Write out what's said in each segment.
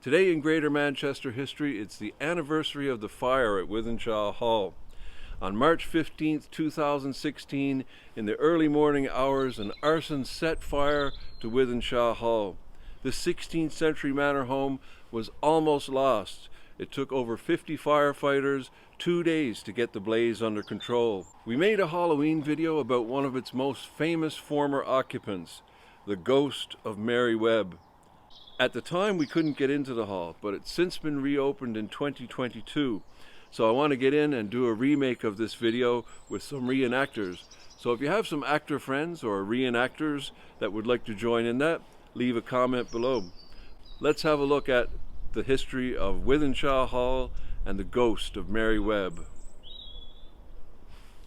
Today in Greater Manchester history, it's the anniversary of the fire at Wythenshawe Hall. On March 15th, 2016, in the early morning hours, an arson set fire to Wythenshawe Hall. This 16th century manor home was almost lost. It took over 50 firefighters 2 days to get the blaze under control. We made a Halloween video about one of its most famous former occupants, the ghost of Mary Webb. At the time we couldn't get into the hall, but it's since been reopened in 2022. So I want to get in and do a remake of this video with some reenactors. So if you have some actor friends or reenactors that would like to join in that, leave a comment below. Let's have a look at the history of Wythenshawe Hall and the ghost of Mary Webb.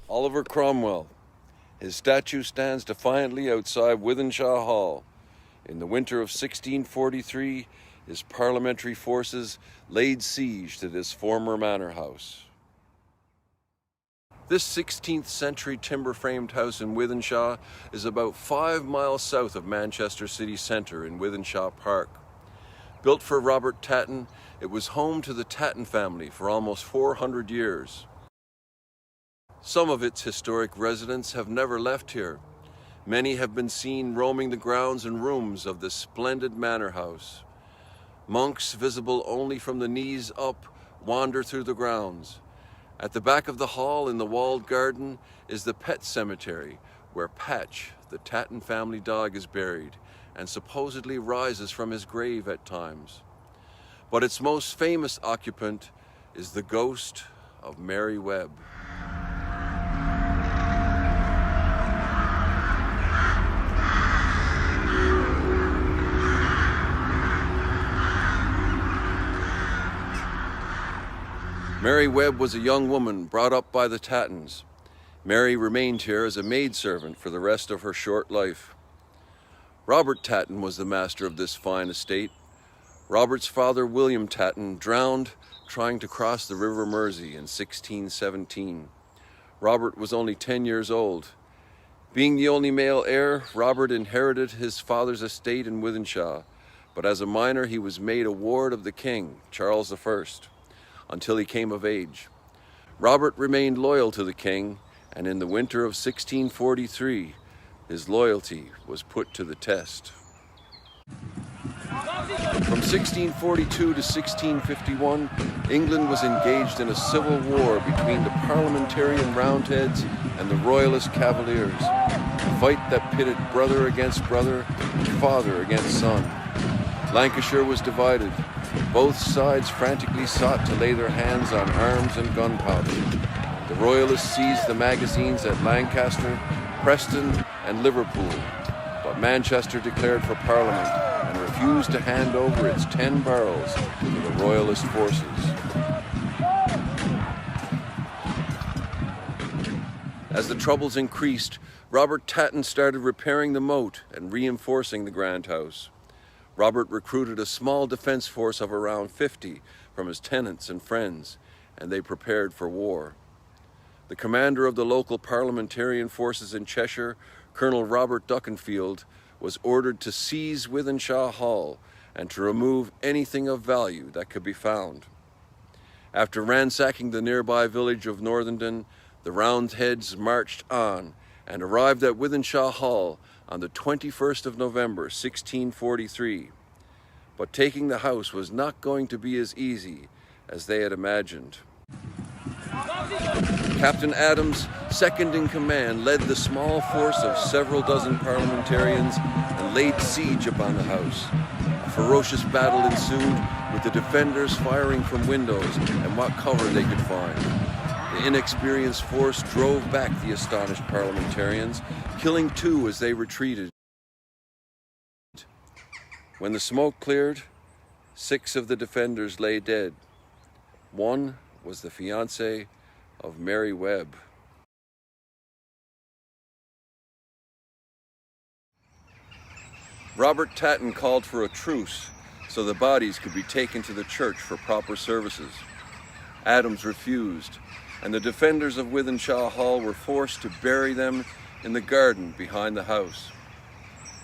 Oliver Cromwell. His statue stands defiantly outside Wythenshawe Hall. In the winter of 1643, his parliamentary forces laid siege to this former manor house. This 16th century timber-framed house in Wythenshawe is about 5 miles south of Manchester city centre in Wythenshawe Park. Built for Robert Tatton, it was home to the Tatton family for almost 400 years. Some of its historic residents have never left here. Many have been seen roaming the grounds and rooms of this splendid manor house. Monks, visible only from the knees up, wander through the grounds. At the back of the hall in the walled garden is the pet cemetery, where Patch, the Tatton family dog, is buried and supposedly rises from his grave at times. But its most famous occupant is the ghost of Mary Webb. Mary Webb was a young woman brought up by the Tattons. Mary remained here as a maidservant for the rest of her short life. Robert Tatton was the master of this fine estate. Robert's father, William Tatton, drowned trying to cross the River Mersey in 1617. Robert was only 10 years old. Being the only male heir, Robert inherited his father's estate in Wythenshawe, but as a minor he was made a ward of the king, Charles I, until he came of age. Robert remained loyal to the king, and in the winter of 1643, his loyalty was put to the test. From 1642 to 1651, England was engaged in a civil war between the parliamentarian Roundheads and the royalist Cavaliers, a fight that pitted brother against brother and father against son. Lancashire was divided. Both sides frantically sought to lay their hands on arms and gunpowder. The Royalists seized the magazines at Lancaster, Preston, and Liverpool, but Manchester declared for Parliament and refused to hand over its 10 barrels to the Royalist forces. As the troubles increased, Robert Tatton started repairing the moat and reinforcing the grand house. Robert recruited a small defense force of around 50 from his tenants and friends, and they prepared for war. The commander of the local parliamentarian forces in Cheshire, Colonel Robert Duckenfield, was ordered to seize Wythenshawe Hall and to remove anything of value that could be found. After ransacking the nearby village of Northenden, the Roundheads marched on and arrived at Wythenshawe Hall on the 21st of November, 1643. But taking the house was not going to be as easy as they had imagined. Captain Adams, second in command, led the small force of several dozen parliamentarians and laid siege upon the house. A ferocious battle ensued, with the defenders firing from windows and what cover they could find. The inexperienced force drove back the astonished parliamentarians, killing 2 as they retreated. When the smoke cleared, 6 of the defenders lay dead. One was the fiancé of Mary Webb. Robert Tatton called for a truce so the bodies could be taken to the church for proper services. Adams refused, and the defenders of Wythenshawe Hall were forced to bury them in the garden behind the house.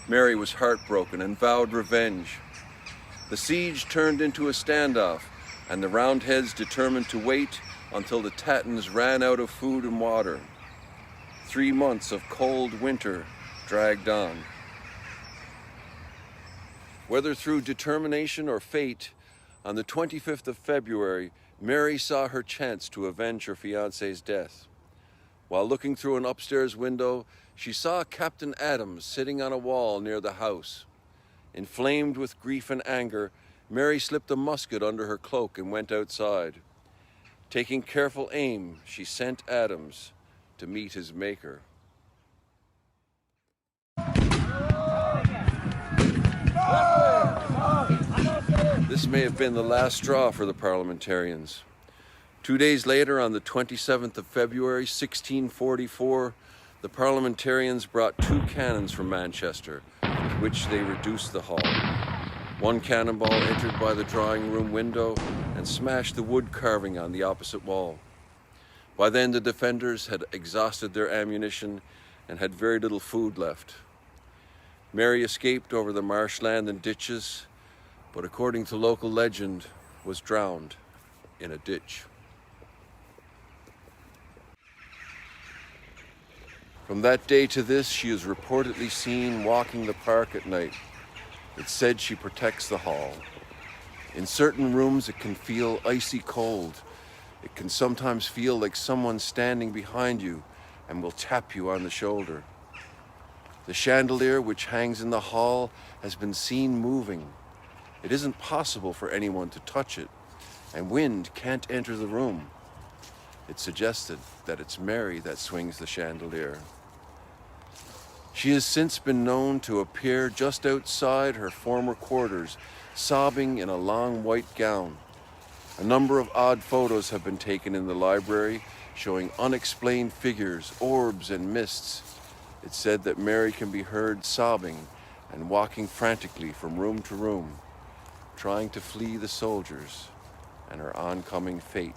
Mary was heartbroken and vowed revenge. The siege turned into a standoff, and the Roundheads determined to wait until the Tattons ran out of food and water. 3 months of cold winter dragged on. Whether through determination or fate, on the 25th of February, Mary saw her chance to avenge her fiancé's death. While looking through an upstairs window, she saw Captain Adams sitting on a wall near the house. Inflamed with grief and anger, Mary slipped a musket under her cloak and went outside. Taking careful aim, she sent Adams to meet his maker. This may have been the last straw for the parliamentarians. 2 days later, on the 27th of February, 1644, the parliamentarians brought 2 cannons from Manchester, with which they reduced the hall. 1 cannonball entered by the drawing room window and smashed the wood carving on the opposite wall. By then, the defenders had exhausted their ammunition and had very little food left. Mary escaped over the marshland and ditches, but according to local legend, was drowned in a ditch. From that day to this, she is reportedly seen walking the park at night. It's said she protects the hall. In certain rooms, it can feel icy cold. It can sometimes feel like someone standing behind you and will tap you on the shoulder. The chandelier which hangs in the hall has been seen moving. It isn't possible for anyone to touch it, and wind can't enter the room. It's suggested that it's Mary that swings the chandelier. She has since been known to appear just outside her former quarters, sobbing in a long white gown. A number of odd photos have been taken in the library, showing unexplained figures, orbs, and mists. It's said that Mary can be heard sobbing and walking frantically from room to room, trying to flee the soldiers and her oncoming fate.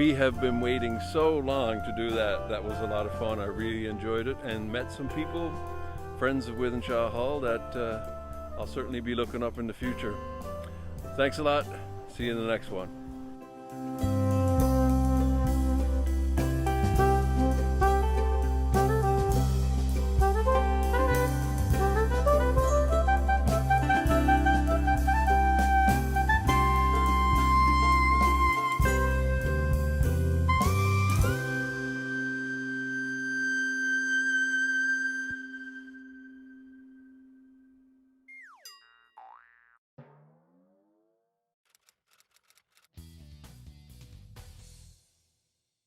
We have been waiting so long to do that. That was a lot of fun. I really enjoyed it and met some people, friends of Wythenshawe Hall, that I'll certainly be looking up in the future. Thanks a lot. See you in the next one.